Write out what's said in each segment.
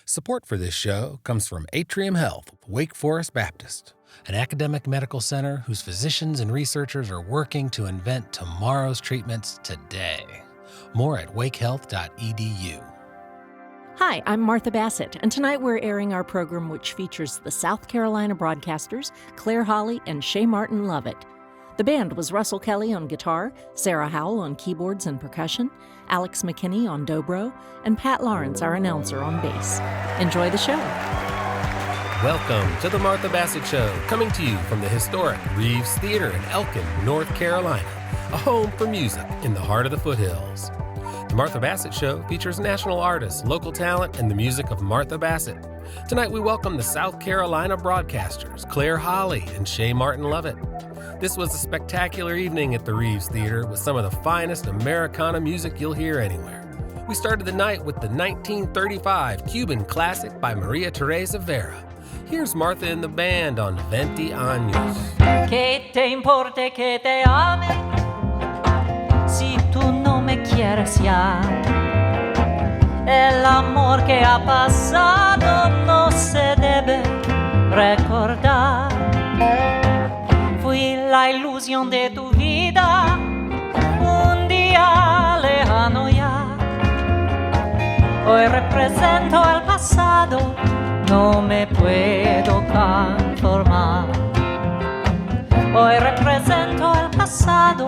Support for this show comes from Atrium Health, Wake Forest Baptist, an academic medical center whose physicians and researchers are working to invent tomorrow's treatments today. More at wakehealth.edu. Hi, I'm Martha Bassett, and tonight we're airing our program which features the South Carolina broadcasters Claire Holley and Shay Lovette. The band was Russell Kelly on guitar, Sarah Howell on keyboards and percussion, Alex McKinney on dobro, and Pat Lawrence, our announcer, on bass. Enjoy the show. Welcome to the Martha Bassett Show, coming to you from the historic Reeves Theater in Elkin, North Carolina, a home for music in the heart of the foothills. The Martha Bassett Show features national artists, local talent, and the music of Martha Bassett. Tonight we welcome the South Carolina broadcasters, Claire Holley and Shay Lovette. This was a spectacular evening at the Reeves Theater with some of the finest Americana music you'll hear anywhere. We started the night with the 1935 Cuban classic by Maria Teresa Vera. Here's Martha and the band on 20 años. ¿Qué te importa que te ame si tú no me quieres ya? El amor que ha pasado no se debe recordar. Fui la ilusión de tu vida, un día lejano ya. Hoy represento el pasado, no me puedo conformar. Hoy represento el pasado,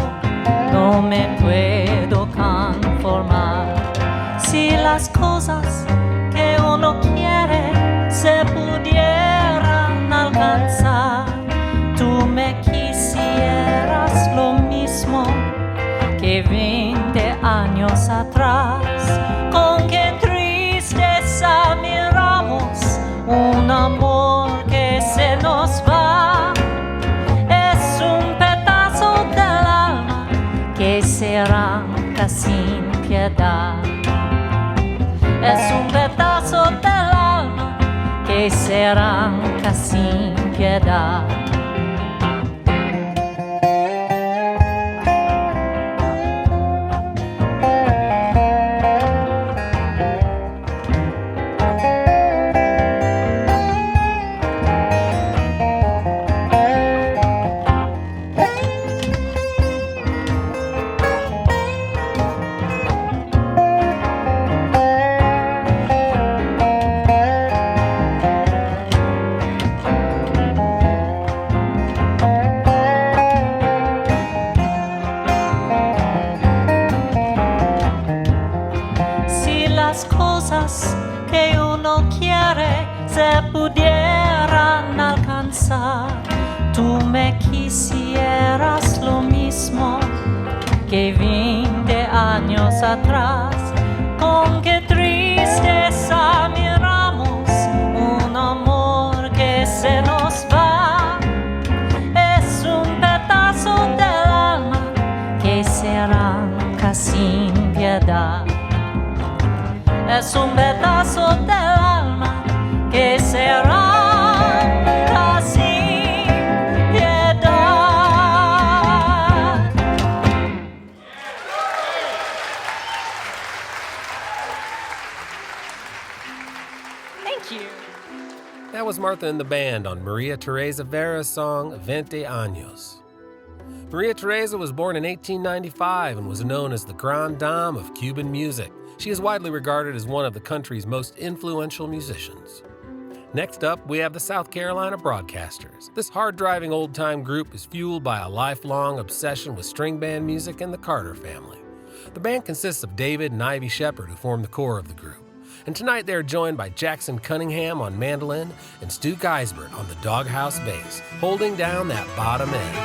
no me puedo conformar. Si las cosas que uno quiere se pudieran alcanzar, tú me quisieras lo mismo que 20 años atrás. Con qué tristeza miramos un amor que se nos va. Es un pedazo del alma que se arranca sin piedad. Es un pedazo del alma que se arranca sin piedad. Que uno quiere se pudieran alcanzar, tú me quisieras lo mismo que 20 años atrás. Con qué tristeza miramos un amor que se nos va. Es un pedazo del alma que se arranca sin piedad. Es un pedazo del alma que se arranca sin piedad. Thank you. That was Martha and the band on Maria Teresa Vera's song 20 años. Maria Teresa was born in 1895 and was known as the Grande Dame of Cuban music. She is widely regarded as one of the country's most influential musicians. Next up, we have the South Carolina broadcasters. This hard-driving old-time group is fueled by a lifelong obsession with string band music and the Carter family. The band consists of David and Ivy Sheppard, who form the core of the group. And tonight they are joined by Jackson Cunningham on mandolin and Stu Geisbert on the doghouse bass, holding down that bottom end.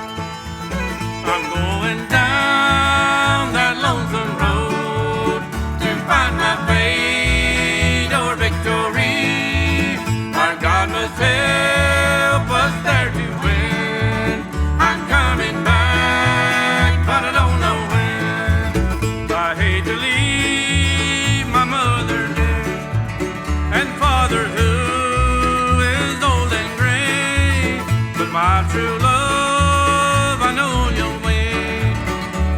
I'm going down that lonesome road to find my fate or victory. Our God must help us there to win. I'm coming back, but I don't know when. I hate to leave my mother dead and father who is old and gray, but my true love, I know you'll wait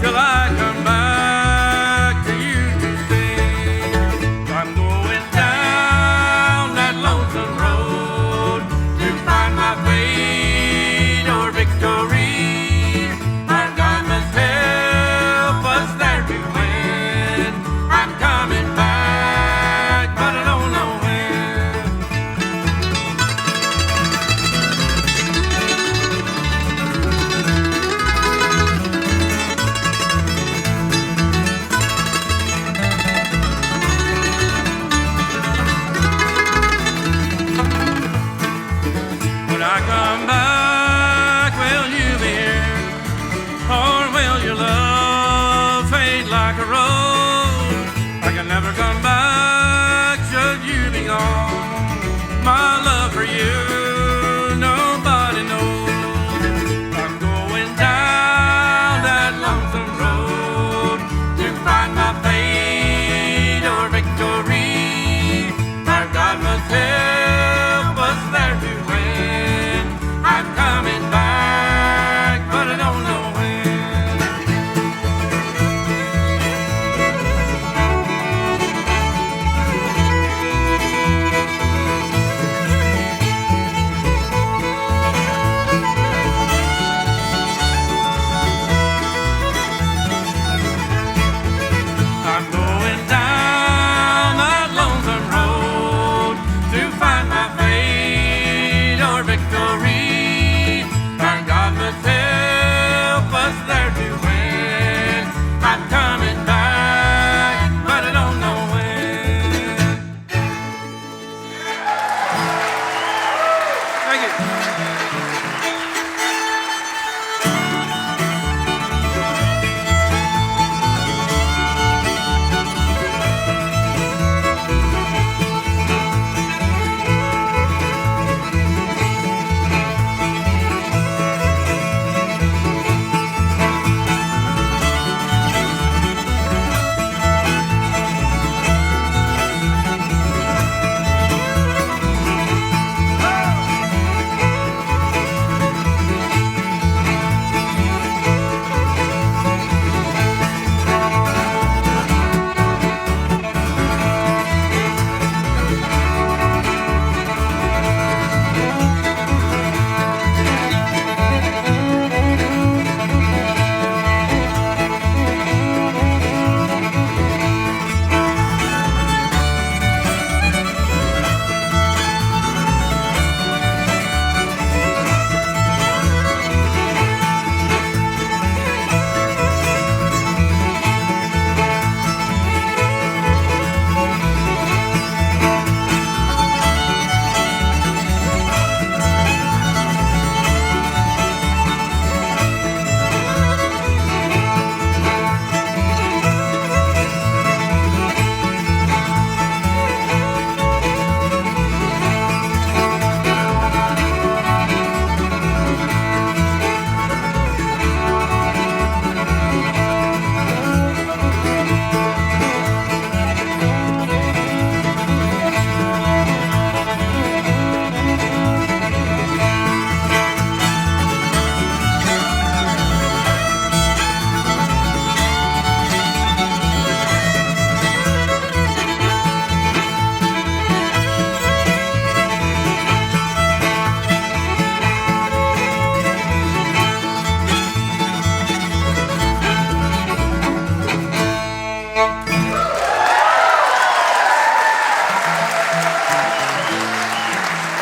till I come back. take all my love for you. Nobody knows I'm going down that lonesome road to find my fate or victory. Our God must help us there to win. I'm coming back, but I don't know when. I'm going down that lonesome road to find my fate or victory. Our God must help us there to win. I'm coming back, but I don't know when. Thank you.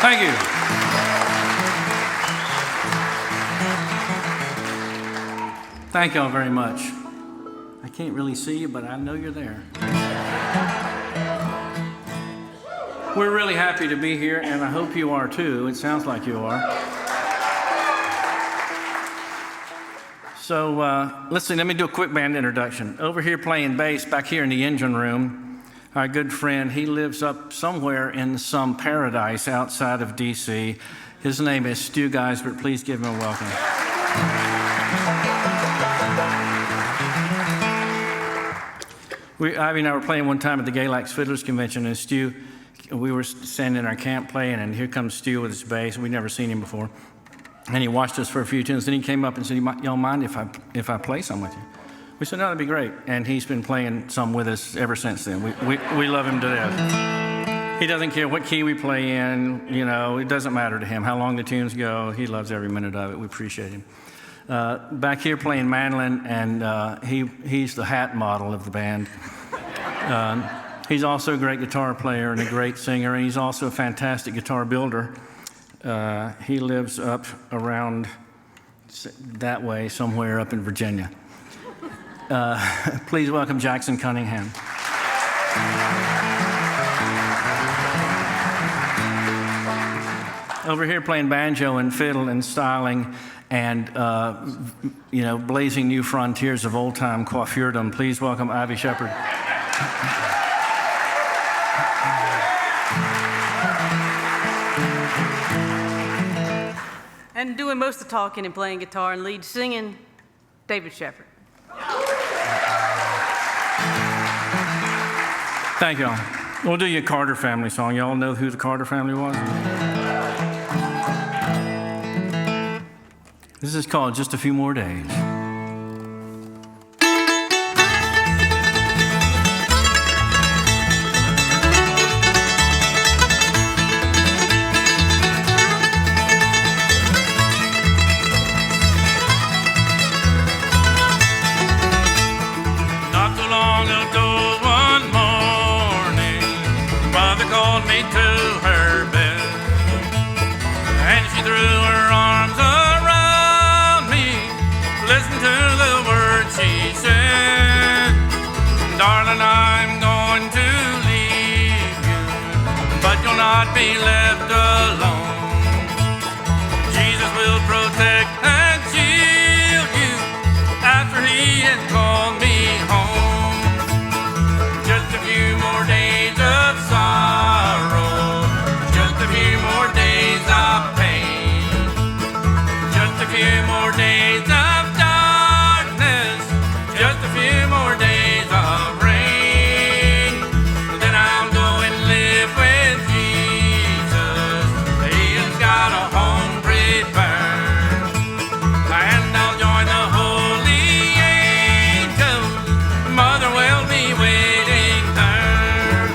Thank you. Thank y'all very much. I can't really see you, but I know you're there. We're really happy to be here, and I hope you are too. It sounds like you are. So listen, let me do a quick band introduction. Over here playing bass, back here in the engine room, our good friend, he lives up somewhere in some paradise outside of D.C. His name is Stu Geisbert. Please give him a welcome. Ivy and I were playing one time at the Galax Fiddlers Convention, and Stu, we were standing in our camp playing, and here comes Stu with his bass. We'd never seen him before. And he watched us for a few tunes. Then he came up and said, y'all mind if I play some with you? We said, no, that'd be great. And he's been playing some with us ever since then. We love him to death. He doesn't care what key we play in. You know, it doesn't matter to him how long the tunes go. He loves every minute of it. We appreciate him. Back here playing mandolin, and he's the hat model of the band. He's also a great guitar player and a great singer, and he's also a fantastic guitar builder. He lives up around that way, somewhere up in Virginia. Please welcome Jackson Cunningham. Over here playing banjo and fiddle and styling and, blazing new frontiers of old-time coiffeuredom. Please welcome Ivy Sheppard. And doing most of the talking and playing guitar and lead singing, David Sheppard. Thank y'all. We'll do you a Carter family song. Y'all know who the Carter family was? This is called Just a Few More Days. Be left alone. Jesus will protect and shield you after he has called me home. Just a few more days of sorrow, just a few more days of pain, just a few more days of darkness, just a few more days of rain. Then I'll go and live with Jesus. He's got a home prepared, and I'll join the holy angels. Mother will be waiting there.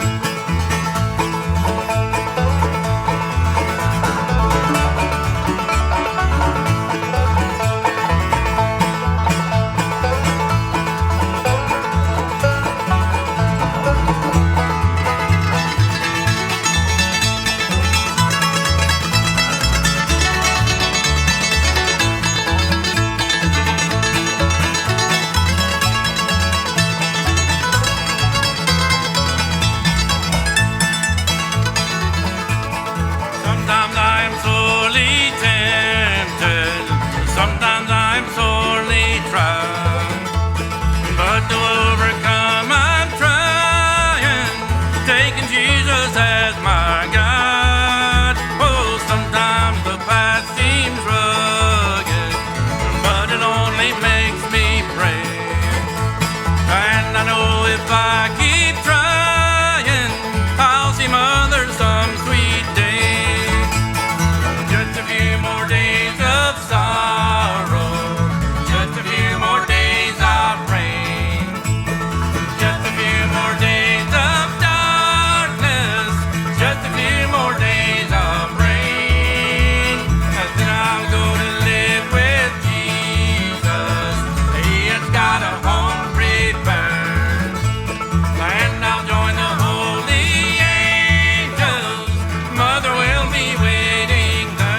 Sometimes I'm sorely tempted, sometimes I'm sorely tried, but to overcome I'm trying, taking Jesus as my guide. Oh, sometimes the path seems rugged, but it only makes me pray. And I know if I keep trying, I'll see Mother some sweet day. Just a few more days of sorrow, just a few more days of rain, just a few more days of darkness, just a few more days of rain. And then I'll go to live with Jesus. He has got a home prepared, and I'll join the holy angels. Mother will be waiting there.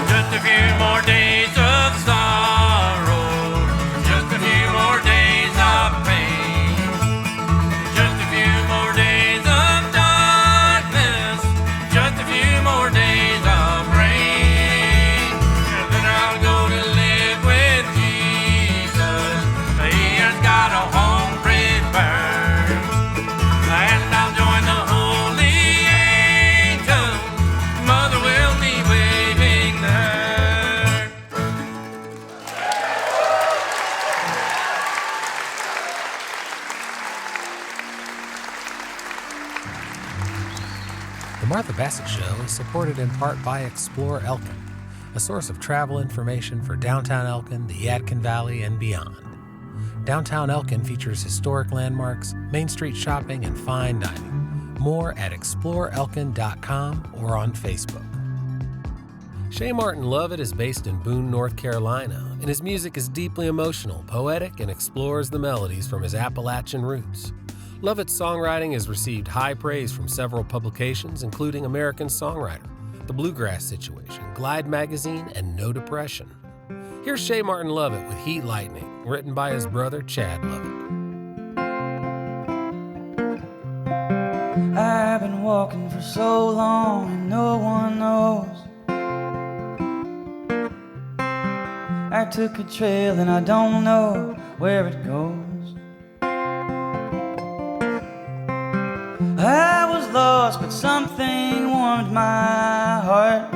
Just a few more days of sorrow, just a few more days of pain, just a few more days of darkness, just a few more days of rain. And then I'll go to live with Jesus. He has got a home prepared, and I'll join the holy angels. Mother will be waiting there. The Martha Bassett Show is supported in part by Explore Elkin, a source of travel information for downtown Elkin, the Yadkin Valley, and beyond. Downtown Elkin features historic landmarks, Main Street shopping, and fine dining. More at exploreelkin.com or on Facebook. Shay Martin Lovette is based in Boone, North Carolina, and his music is deeply emotional, poetic, and explores the melodies from his Appalachian roots. Lovette's songwriting has received high praise from several publications, including American Songwriter, The Bluegrass Situation, Glide Magazine, and No Depression. Here's Shay Martin Lovette with Heat Lightning, written by his brother Chad Lovette. I've been walking for so long and no one knows. I took a trail and I don't know where it goes. I was lost, but something warmed my heart.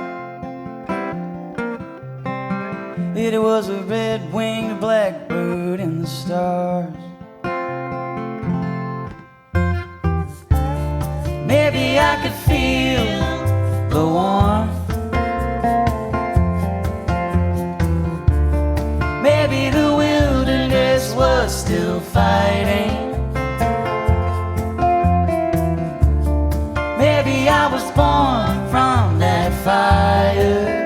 It was a red-winged blackbird in the stars. Maybe I could feel the warmth. Maybe the wilderness was still fighting. Maybe I was born from that fire.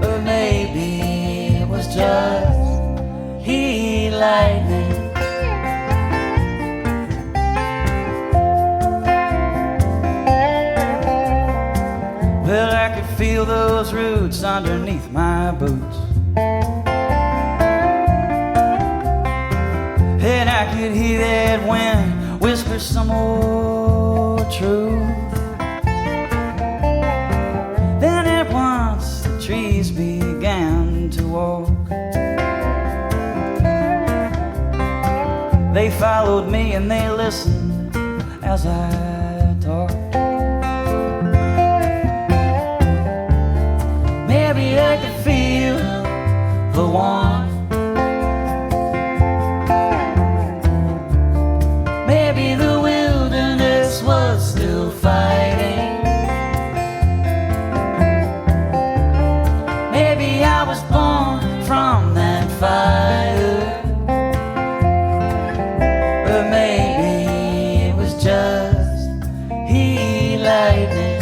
Or maybe it was just heat lightning. Well, I could feel those roots underneath my boots. And I could hear that wind whisper some more truth. Then at once the trees began to walk. They followed me and they listened as I talked. Maybe I could feel the warmth. Maybe the wilderness was still fighting. Maybe I was born from that fire. Or maybe it was just heat lightning.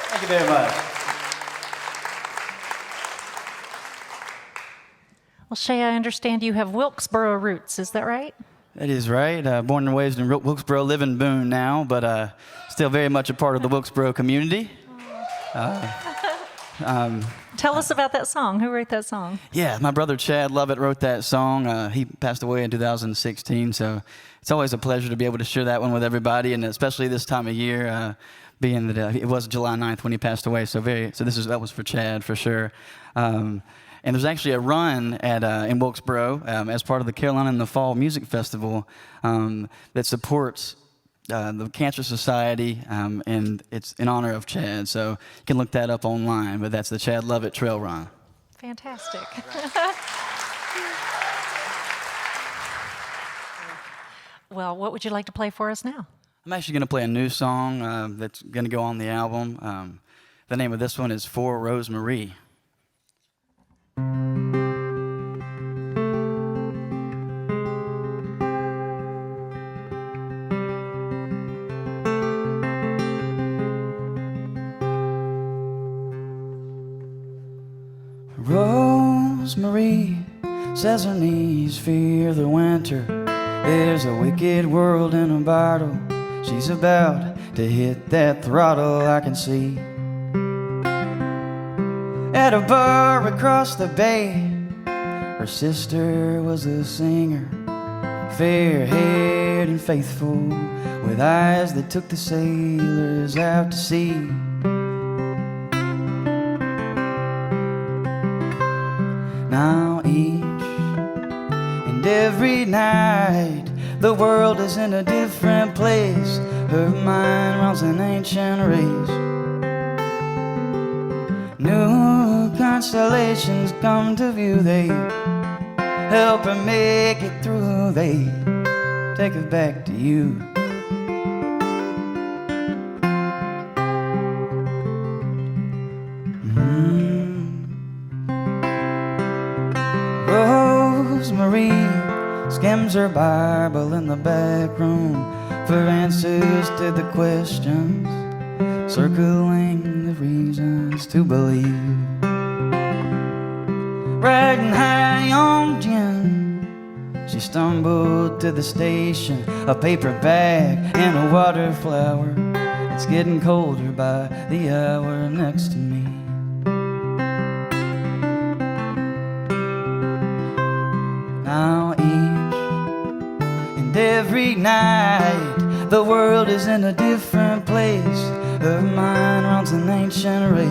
Thank you very much. Well, Shay, I understand you have Wilkesboro roots. Is that right? That is right. Born and raised in Wilkesboro, live in Boone now, but still very much a part of the Wilkesboro community. Tell us about that song. Who wrote that song? Yeah, my brother Chad Lovette wrote that song. He passed away in 2016, so it's always a pleasure to be able to share that one with everybody, and especially this time of year, being that it was July 9th when he passed away. So that was for Chad for sure. And there's actually a run at in Wilkesboro as part of the Carolina in the Fall Music Festival that supports the Cancer Society, and it's in honor of Chad. So you can look that up online, but that's the Chad Lovette Trail Run. Fantastic. Well, what would you like to play for us now? I'm actually going to play a new song that's going to go on the album. The name of this one is For Rosemarie. Rosemary says her knees fear the winter. There's a wicked world in a bottle. She's about to hit that throttle, I can see. At a bar across the bay, her sister was a singer, fair-haired and faithful, with eyes that took the sailors out to sea. Now each and every night, the world is in a different place. Her mind runs an ancient race. New constellations come to view. They help her make it through. They take her back to you. Rosemary skims her Bible in the back room for answers to the questions, circling the reasons to believe. Riding high on gin, she stumbled to the station, a paper bag and a water flower. It's getting colder by the hour next to me. Now each and every night, the world is in a different place. Her mind runs an ancient race.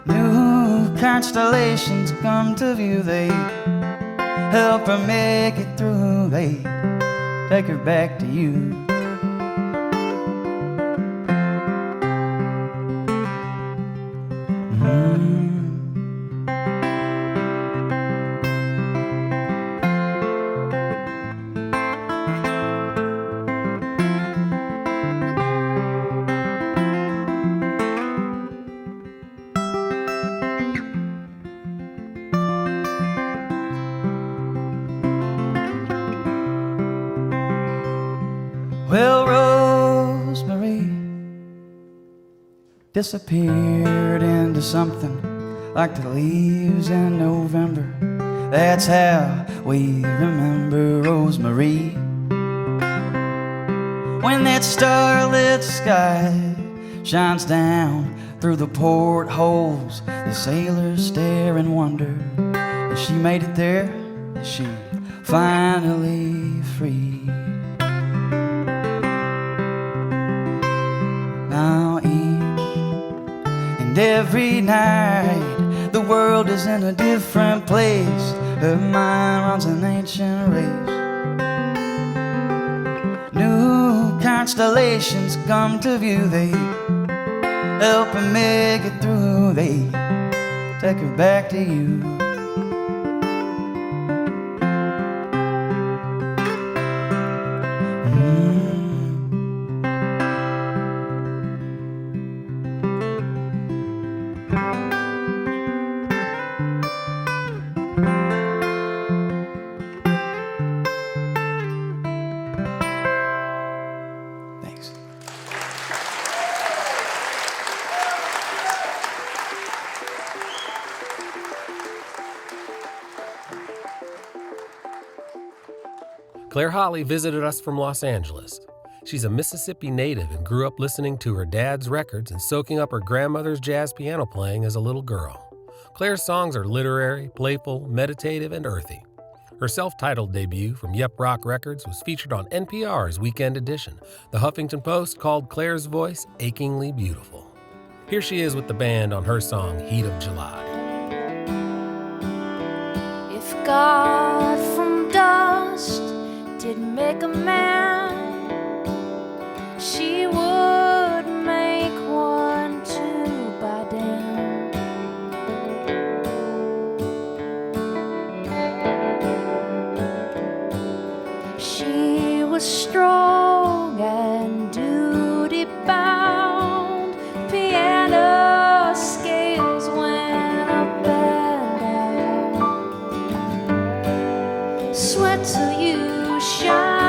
New constellations come to view. They help her make it through. They take her back to you. Well, Rosemary disappeared into something like the leaves in November. That's how we remember Rosemary. When that starlit sky shines down through the portholes, the sailors stare and wonder, is she made it there? Is she finally free? Now each and every night, the world is in a different place. Her mind runs an ancient race. New constellations come to view. They help her make it through. They take her back to you. Claire Holley visited us from Los Angeles. She's a Mississippi native and grew up listening to her dad's records and soaking up her grandmother's jazz piano playing as a little girl. Claire's songs are literary, playful, meditative, and earthy. Her self-titled debut from Yep Rock Records was featured on NPR's Weekend Edition. The Huffington Post called Claire's voice achingly beautiful. Here she is with the band on her song, Heat of July. If God from dust did make a man, she would make one to bow down. She was strong and duty-bound. Piano scales went up and down. Sweat till you shine.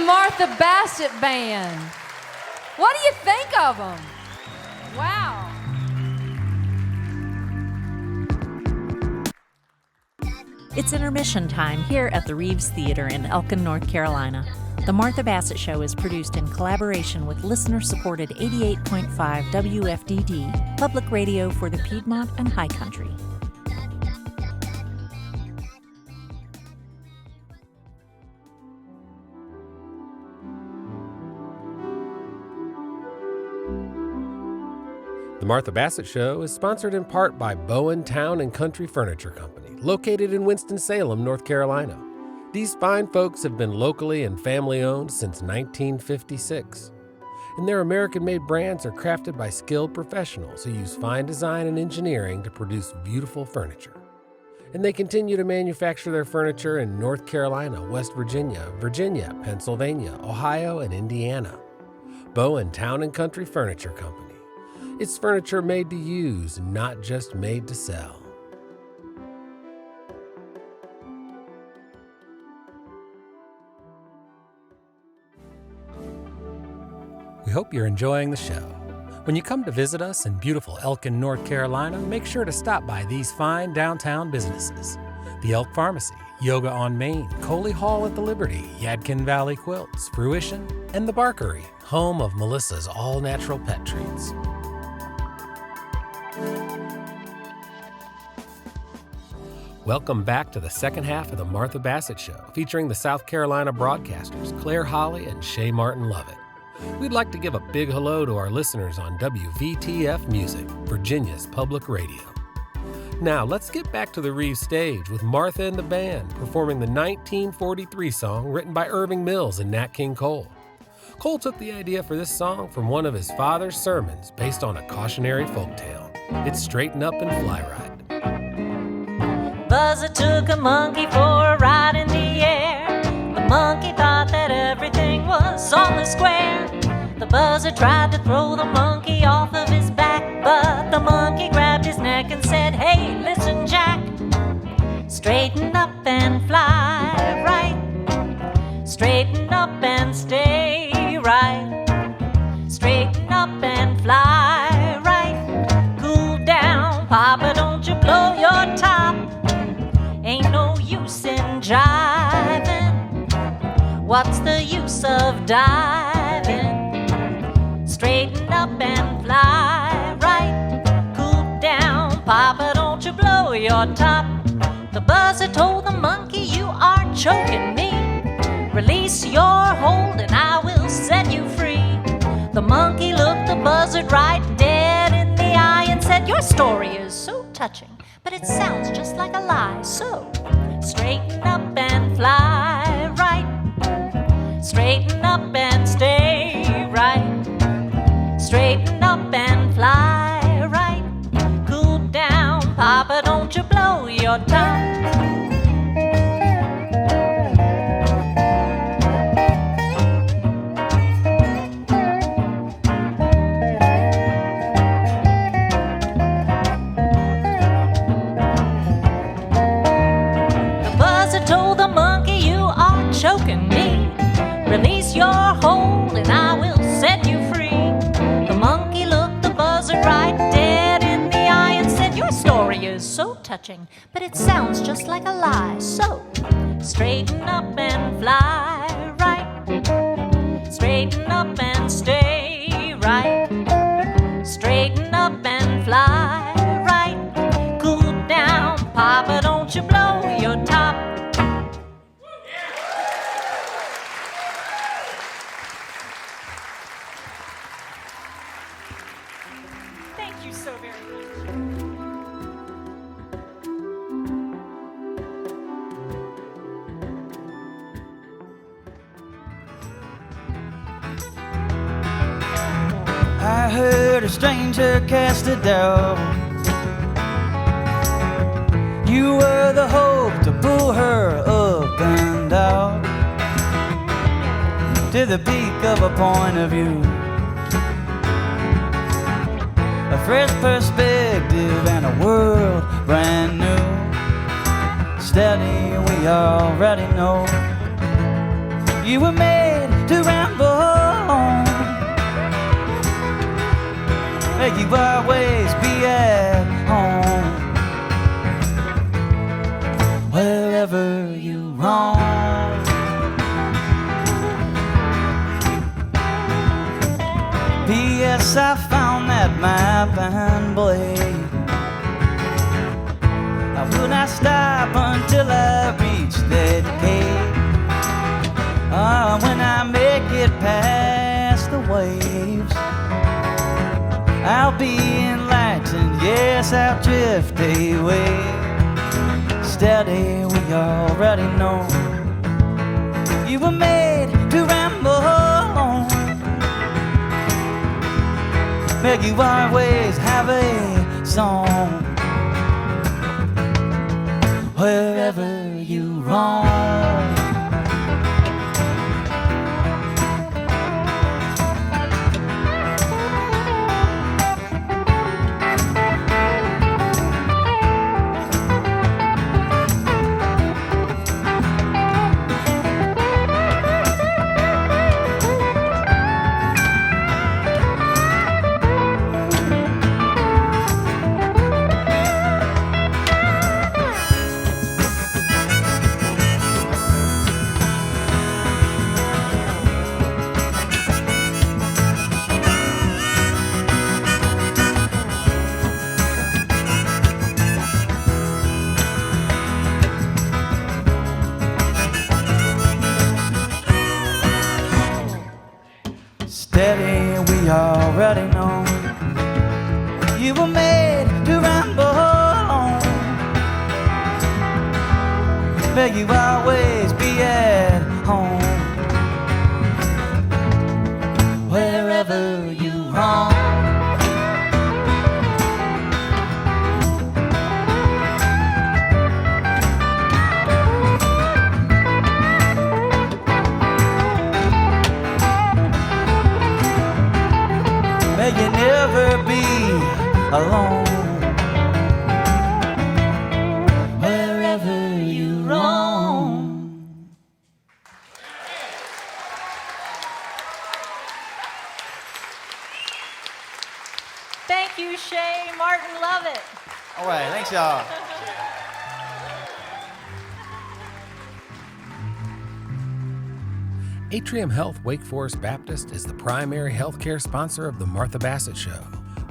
Martha Bassett Band. What do you think of them? Wow. It's intermission time here at the Reeves Theater in Elkin, North Carolina. The Martha Bassett Show is produced in collaboration with listener-supported 88.5 WFDD, public radio for the Piedmont and High Country. The Martha Bassett Show is sponsored in part by Bowen Town and Country Furniture Company, located in Winston-Salem, North Carolina. These fine folks have been locally and family-owned since 1956. And their American-made brands are crafted by skilled professionals who use fine design and engineering to produce beautiful furniture. And they continue to manufacture their furniture in North Carolina, West Virginia, Pennsylvania, Ohio, and Indiana. Bowen Town and Country Furniture Company. It's furniture made to use, not just made to sell. We hope you're enjoying the show. When you come to visit us in beautiful Elkin, North Carolina, make sure to stop by these fine downtown businesses. The Elk Pharmacy, Yoga on Main, Coley Hall at the Liberty, Yadkin Valley Quilts, Fruition, and the Barkery, home of Melissa's all-natural pet treats. Welcome back to the second half of the Martha Bassett Show, featuring the South Carolina broadcasters Claire Holley and Shay Lovette. We'd like to give a big hello to our listeners on WVTF Music, Virginia's public radio. Now, let's get back to the Reeves stage with Martha and the band performing the 1943 song written by Irving Mills and Nat King Cole. Cole took the idea for this song from one of his father's sermons based on a cautionary folktale. It's Straighten Up and Fly Ride. Buzzer took a monkey for a ride in the air. The monkey thought that everything was on the square. The buzzer tried to throw the monkey off of his back, but the monkey grabbed his neck and said, "Hey, listen, Jack, straighten up and fly right. Straighten up and stay right. Straighten up and fly right. Cool down, Papa, don't you blow your top. Ain't no use in driving. What's the use of diving? Straighten up and fly right. Cool down, Papa, don't you blow your top." The buzzer told the monkey, "You are choking me. Release your hold and I will set you free." The monkey looked the buzzard right dead in the eye and said, "Your story is so touching, but it sounds just like a lie. So, straighten up and fly right. Straighten up and stay right. Straighten up and fly right. Cool down, Papa, don't you blow your top." Choking me, release your hold and I will set you free. The monkey looked the buzzard right dead in the eye and said, "Your story is so touching, but it sounds just like a lie. So, straighten up and fly right. Straighten up and stay right. Straighten up and fly right. Cool down, Papa, don't you blow your top." I heard a stranger cast a doubt. You were the hope to pull her up and out to the peak of a point of view, a fresh perspective and a world brand new. Steady, we already know you were made to ramble on. Make you always be at home. Wherever you roam. P.S. I found that map and blade. I will not stop until I reach that gate. When I make it past the waves, I'll be enlightened, yes, I'll drift away. Steady, we already know you were made to ramble on. Make you always have a song. Wherever you roam. Steady, we already know you were made to ramble on. May you always be at home. Wherever you roam. May you never be alone. Wherever you roam. Thank you, Shay, Martin, Lovette. All right, thanks, y'all. Atrium Health Wake Forest Baptist is the primary healthcare sponsor of the Martha Bassett Show.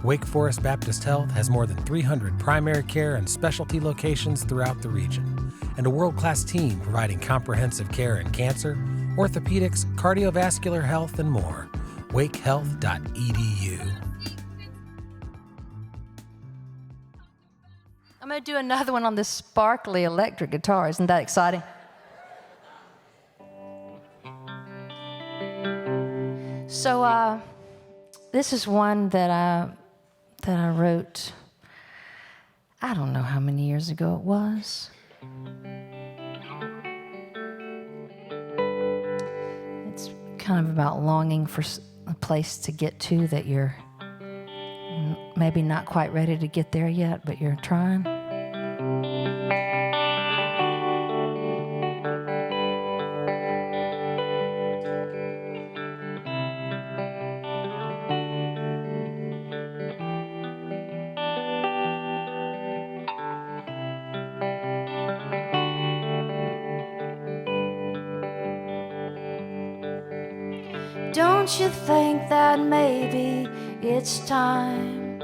Wake Forest Baptist Health has more than 300 primary care and specialty locations throughout the region, and a world-class team providing comprehensive care in cancer, orthopedics, cardiovascular health, and more. wakehealth.edu. I'm going to do another one on this sparkly electric guitar. Isn't that exciting? So this is one that I wrote, I don't know how many years ago it was. It's kind of about longing for a place to get to that you're maybe not quite ready to get there yet, but you're trying. Don't you think that maybe it's time?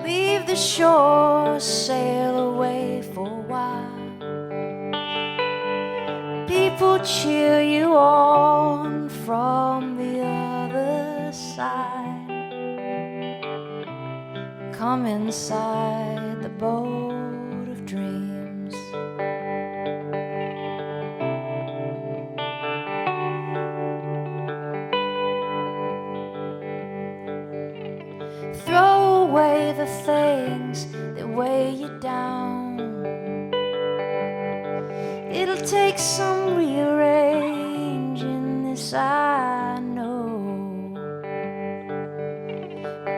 Leave the shore, sail away for a while. People cheer you on from the other side. Come inside the boat of dreams. Throw away the things that weigh you down. It'll take some rearranging, this I know.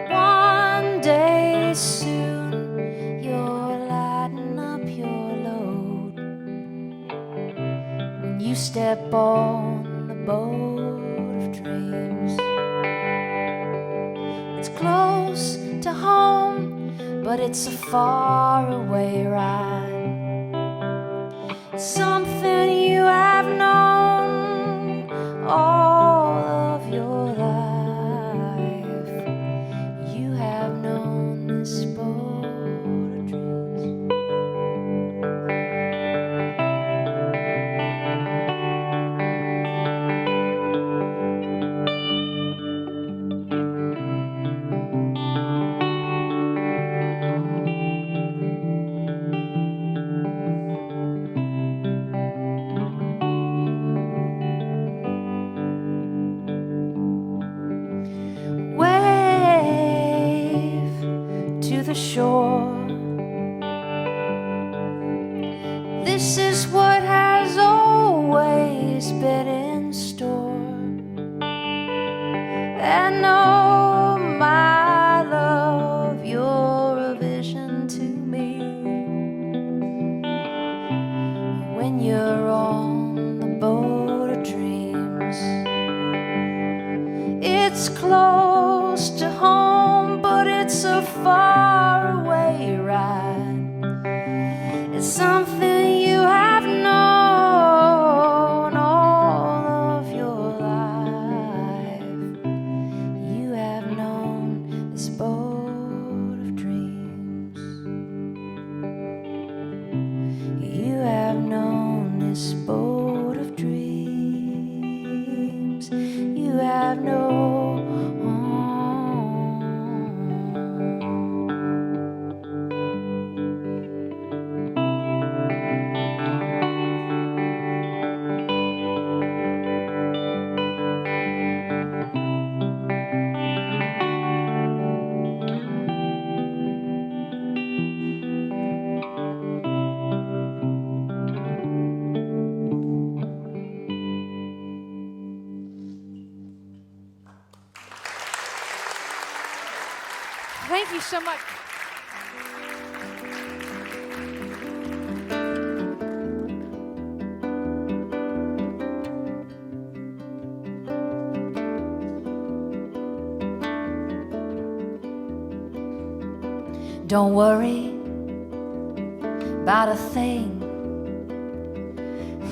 One day soon you'll lighten up your load. you step on the boat of dreams. It's close to home, but it's a far away ride. It's something you have known all of your life. You have known this boat of dreams. The shore. This is what has always been in store. And oh, my love, you're a vision to me. When you're on the boat of dreams, it's close to home, but it's a far away ride. It's something you have known all of your life. You have known this boat of dreams. You have known this boat of dreams. You have known. Thank you so much. Don't worry about a thing,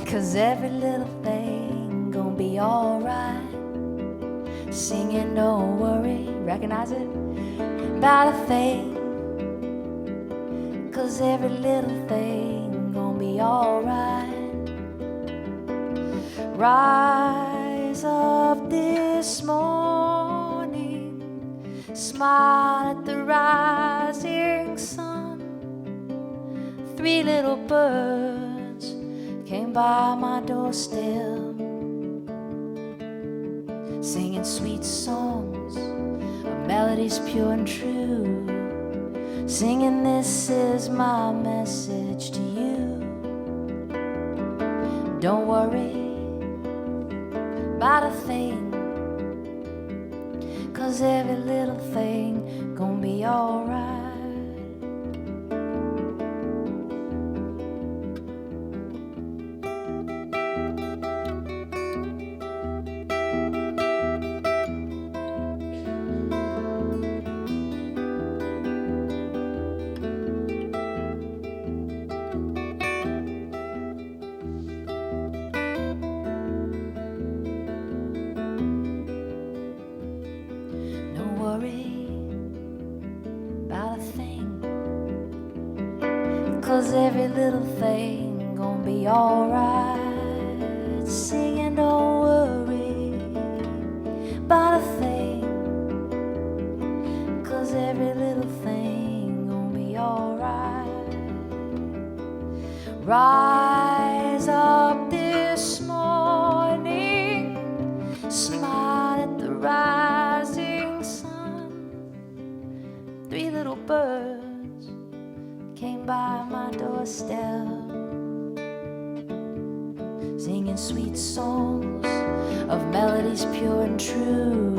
'cause every little thing gonna be alright. Singing, don't worry, recognize it, about a thing, 'cause every little thing gonna be alright. Rise up this morning, smile at the rising sun. 3 little birds came by my doorstep, singing sweet songs of melodies pure and true, singing, this is my message to you. Don't worry about a thing, 'cause every little thing gonna be alright. Every little thing gonna be alright. Singing, don't worry about a thing, 'cause every little thing gonna be alright. Rise up this morning, smile at the rising sun. 3 little birds came by my doorstep, singing sweet songs of melodies pure and true,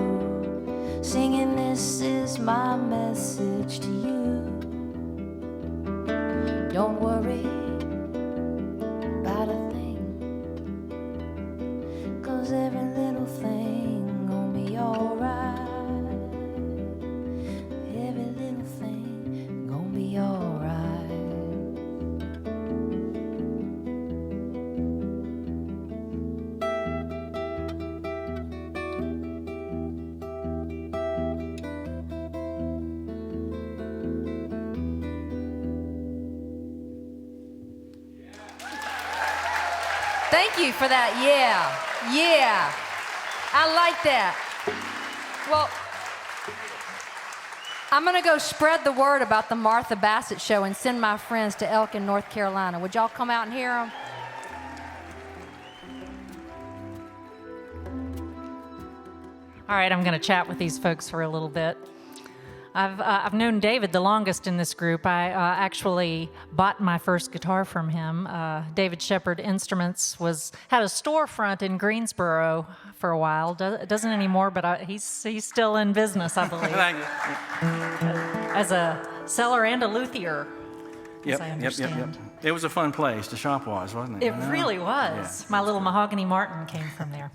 singing, this is my message to you. Don't worry about a thing, you for that. Yeah. I like that. Well, I'm going to go spread the word about the Martha Bassett Show and send my friends to Elkin, North Carolina. Would y'all come out and hear them? All right, I'm going to chat with these folks for a little bit. I've known David the longest in this group. I actually bought my first guitar from him. David Sheppard Instruments had a storefront in Greensboro for a while. Doesn't anymore, but he's still in business, I believe. Thank you. As a seller and a luthier, as I Yep. understand. It was a fun place. The shop wasn't it? It really was. Yeah. My little mahogany Martin came from there.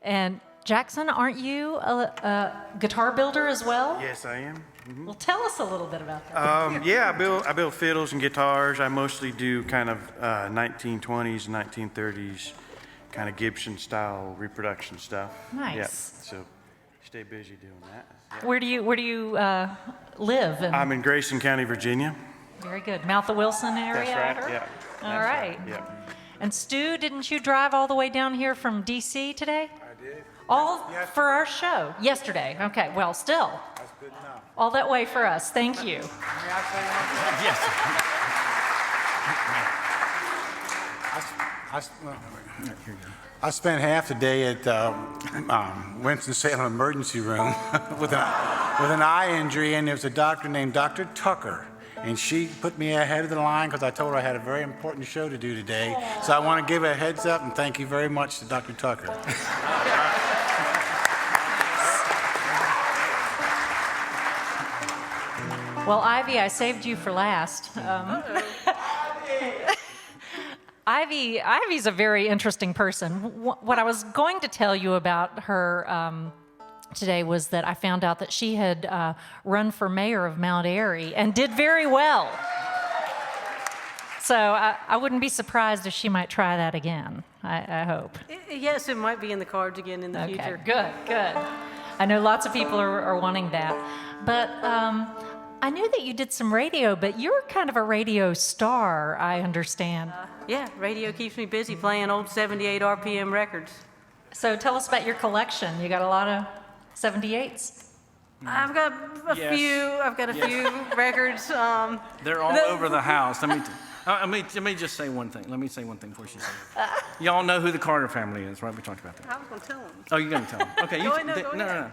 And Jackson, aren't you a guitar builder as well? Yes, I am. Mm-hmm. Well, tell us a little bit about that. I build fiddles and guitars. I mostly do kind of 1920s, 1930s, kind of Gibson style reproduction stuff. Nice. Yep. So stay busy doing that. Yep. Where do you live? I'm in Grayson County, Virginia. Very good. Mount the Wilson area? That's right. Yeah. All right. Yep. And Stu, didn't you drive all the way down here from D.C. today? I did. All yesterday. For our show? Yesterday. Okay, well, still. That's good enough. All that way for us. Thank you. May I say one thing? Yes. I spent half the day at Winston-Salem emergency room with an eye injury, and there was a doctor named Dr. Tucker. And she put me ahead of the line because I told her I had a very important show to do today. So I want to give a heads up and thank you very much to Dr. Tucker. Well, Ivy, I saved you for last. Ivy's a very interesting person. What I was going to tell you about her today was that I found out that she had run for mayor of Mount Airy and did very well. So I wouldn't be surprised if she might try that again, I hope. Yes, it might be in the cards again in the future. Good. I know lots of people are wanting that. But I knew that you did some radio, but you're kind of a radio star, I understand. Yeah, radio keeps me busy playing old 78 RPM records. So tell us about your collection. You got a lot of 78s? I've got a few. I've got a few records. They're all over the house. Let me just say one thing. Let me say one thing before she says it. Y'all know who the Carter family is, right? We talked about that. I was going to tell them. Oh, you're going to tell them. Okay. No.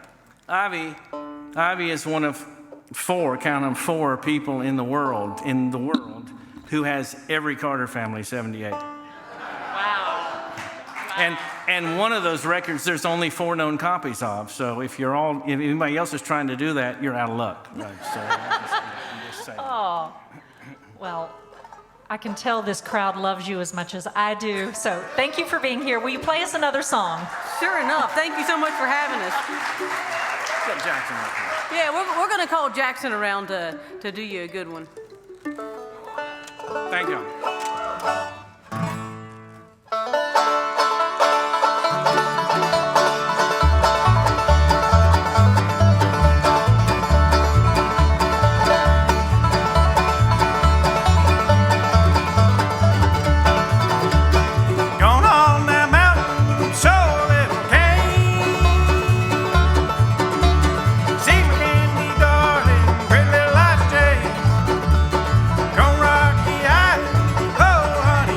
Ivy is one of four people in the world who has every Carter family 78. Wow. And one of those records, there's only 4 known copies of. So if anybody else is trying to do that, you're out of luck. Right? So I'm just saying. Oh, well, I can tell this crowd loves you as much as I do. So thank you for being here. Will you play us another song? Sure enough. Thank you so much for having us. Get Jackson up here. Yeah, we're going to call Jackson around to do you a good one. Thank you. Gonna rock the island, oh honey.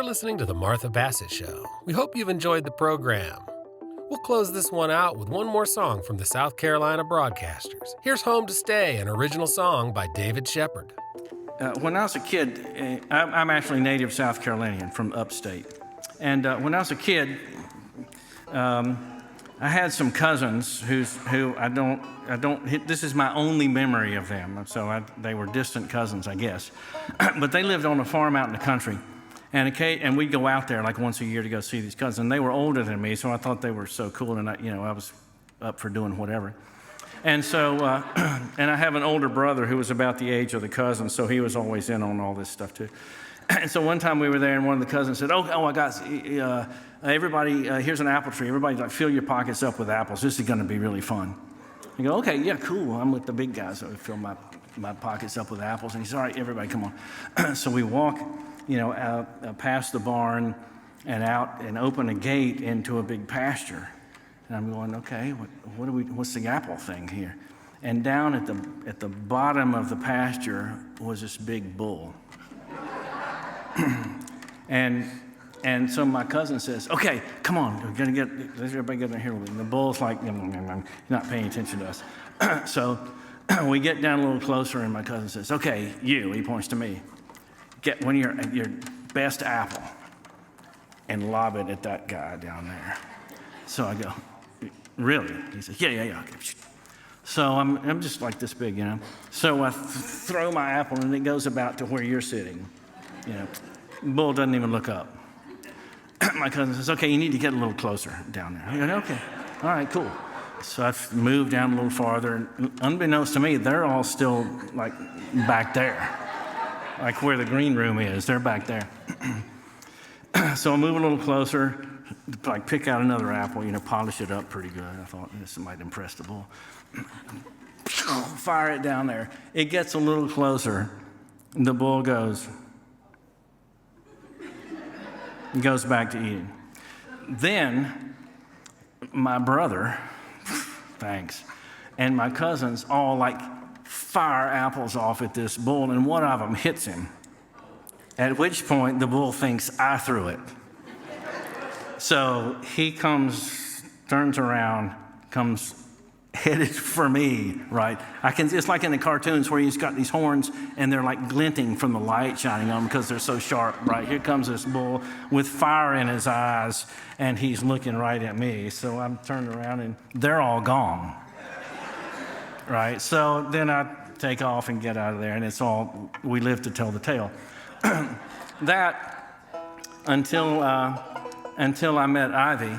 listening to The Martha Bassett Show. We hope you've enjoyed the program. We'll close this one out with one more song from the South Carolina broadcasters. Here's Home to Stay, an original song by David Sheppard. When I was a kid, I'm actually native South Carolinian from upstate. And when I was a kid, I had some cousins who I don't, this is my only memory of them. So they were distant cousins, I guess. But they lived on a farm out in the country. And we'd go out there like once a year to go see these cousins. And they were older than me, so I thought they were so cool, and I was up for doing whatever. And so, and I have an older brother who was about the age of the cousins, so he was always in on all this stuff too. And so one time we were there, and one of the cousins said, "Oh, I got everybody. Here's an apple tree. Everybody, like, fill your pockets up with apples. This is going to be really fun." I go, "Okay, yeah, cool. I'm with the big guys, so I fill my pockets up with apples." And he said, "All right, everybody, come on." So we walk, out past the barn and out and open a gate into a big pasture. And I'm going, okay, what's the apple thing here? And down at the bottom of the pasture was this big bull. and so my cousin says, "Okay, come on, we're gonna let everybody get in here." And the bull's like, "You're not paying attention to us." So we get down a little closer, and my cousin says, "Okay, he points to me. Get one of your best apple and lob it at that guy down there." So I go, "Really?" He says, yeah. So I'm just like this big, So I throw my apple, and it goes about to where you're sitting. Bull doesn't even look up. My cousin says, "Okay, you need to get a little closer down there." I go, "Okay, all right, cool." So I moved down a little farther, and unbeknownst to me, they're all still like back there. Like where the green room is, they're back there. So I move a little closer, like pick out another apple, polish it up pretty good. I thought this might impress the bull. Fire it down there. It gets a little closer. The bull goes back to eating. Then my brother, thanks, and my cousins all like fire apples off at this bull, and one of them hits him, at which point the bull thinks I threw it. So he turns around, comes headed for me, right? It's like in the cartoons where he's got these horns and they're like glinting from the light shining on them because they're so sharp, right? Here comes this bull with fire in his eyes, and he's looking right at me. So I'm turned around, and they're all gone. Right, so then I take off and get out of there, and we live to tell the tale. That, until I met Ivy,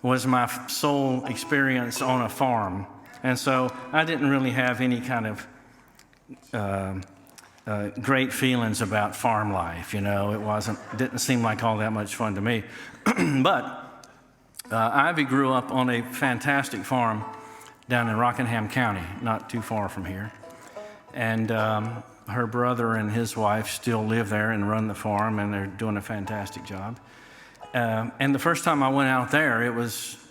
was my sole experience on a farm. And so I didn't really have any kind of great feelings about farm life, It didn't seem like all that much fun to me. But Ivy grew up on a fantastic farm down in Rockingham County, not too far from here. And her brother and his wife still live there and run the farm, and they're doing a fantastic job. And the first time I went out there,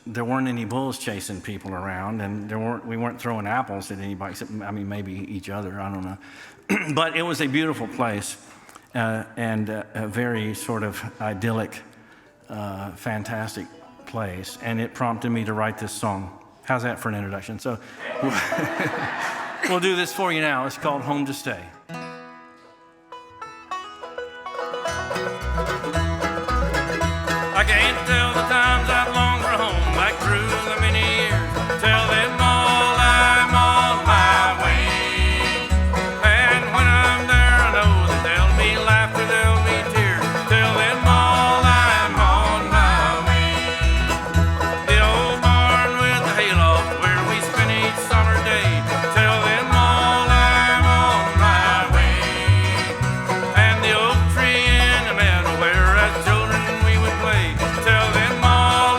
there weren't any bulls chasing people around, and we weren't throwing apples at anybody, except, maybe each other, I don't know. But it was a beautiful place, and a very sort of idyllic, fantastic place. And it prompted me to write this song. How's that for an introduction? So we'll do this for you now. It's called Home to Stay. I can't tell the times I've longed for home back through the many years. Tell them all I'm on my way. And when I'm there, I know that there'll be laughter, there'll be tears. Tell them all I'm on my way. The old barn with the hayloft where we spend each summer day. Tell them all I'm on my way. And the oak tree in the meadow where as children we would play. Tell them all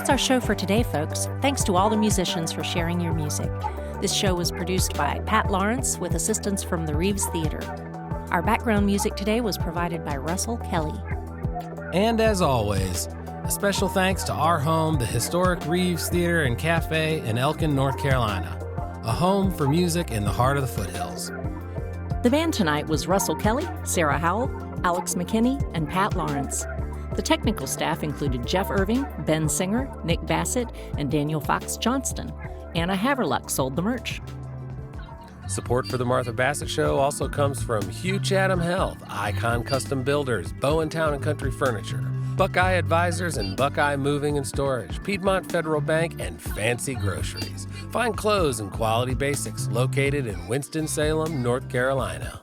That's our show for today, folks. Thanks to all the musicians for sharing your music. This show was produced by Pat Lawrence with assistance from the Reeves Theater. Our background music today was provided by Russell Kelly. And as always, a special thanks to our home, the historic Reeves Theater and Cafe in Elkin, North Carolina, a home for music in the heart of the foothills. The band tonight was Russell Kelly, Sarah Howell, Alex McKinney, and Pat Lawrence. The technical staff included Jeff Irving, Ben Singer, Nick Bassett, and Daniel Fox Johnston. Anna Haverluck sold the merch. Support for the Martha Bassett Show also comes from Hugh Chatham Health, Icon Custom Builders, Bowen Town and Country Furniture, Buckeye Advisors and Buckeye Moving and Storage, Piedmont Federal Bank, and Fancy Groceries. Fine clothes and quality basics located in Winston-Salem, North Carolina.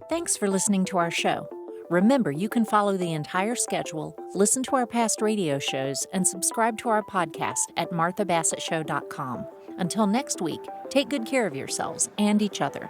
Thanks for listening to our show. Remember, you can follow the entire schedule, listen to our past radio shows, and subscribe to our podcast at marthabassettshow.com. Until next week, take good care of yourselves and each other.